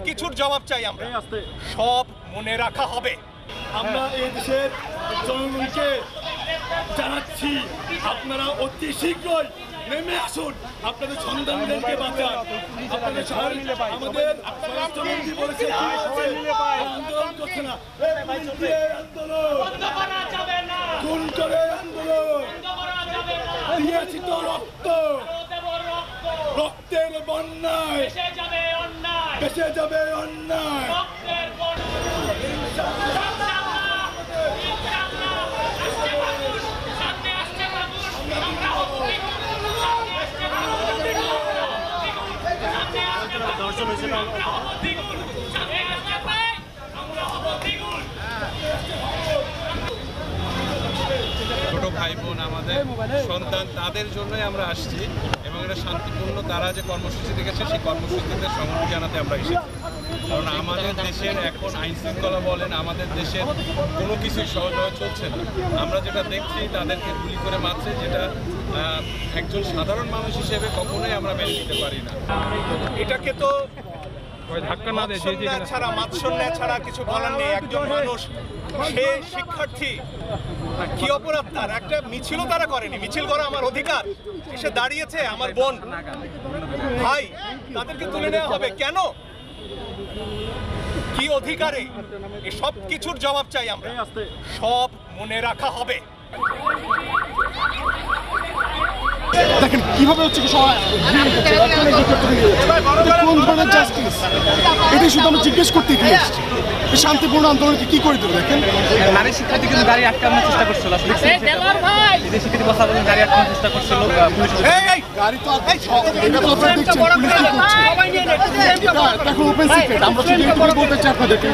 কিছুর জবাব চাই আমরা, সব মনে রাখা হবে। আমরা এই দেশের জনগণকে জানাচ্ছি, আপনারা অতি শীঘ্রই নেমে আসুন, আপনাদের সন্তানদেরকে বাঁচান। আপনাদের আমাদের স্বরাষ্ট্রমন্ত্রী বলেছে আন্দোলন করছে না, খুন করে আন্দোলন দিয়েছি তো রক্ত, রক্তের বন্যায় বেঁচে যাবে অন্যায়। ছোট ভাই বোন আমাদের সন্তান, তাদের জন্যই আমরা আসছি এবং এটা শান্তিপূর্ণ তারা যে কর্মসূচি দেখেছে সেই কর্মসূচিতে সংহতি জানাতে আমরা এসেছি। কারণ আমাদের দেশের এখন আইন শৃঙ্খলা বলেন, আমাদের দেশের কোনো কিছুই সহজভাবে চলছে না। আমরা যেটা দেখছি তাদেরকে গুলি করে মারছে, যেটা একজন সাধারণ মানুষ হিসেবে কখনোই আমরা মেনে নিতে পারি না। এটাকে তো মাৎসন্যা ছাড়া কিছু বলার নেই। একজন মানুষ, সে শিক্ষার্থী, কি অপরাধ তার? একটা মিছিলও তারা করেনি, মিছিল করা আমার অধিকার। এসে দাঁড়িয়েছে আমার বোন ভাই, তাদেরকে তুলে নেওয়া হবে কেন? কি অধিকারে? এই সব কিছুর জবাব চাই আমরা, সব মনে রাখা হবে। দেখেন কিভাবে হচ্ছে কোন ধরনের জাস্টিস, এটাই শুধু আমরা জিজ্ঞেস করতে গিয়ে এসেছি। শান্তিপূর্ণ আন্দোলনকে কি করে দেবে? দেখেন নারী শিক্ষার্থী কিন্তু গাড়ি আটকানোর চেষ্টা করছিল, শিক্ষার্থী কথা বলে গাড়ি আটকানোর চেষ্টা করছিল। গাড়ি তো এটা তো আপনারা দেখছেন পুলিশ কি করছে, এটা এখন ওপেন সিক্রেট। আমরা শুধু বলতে চাই আপনাদেরকে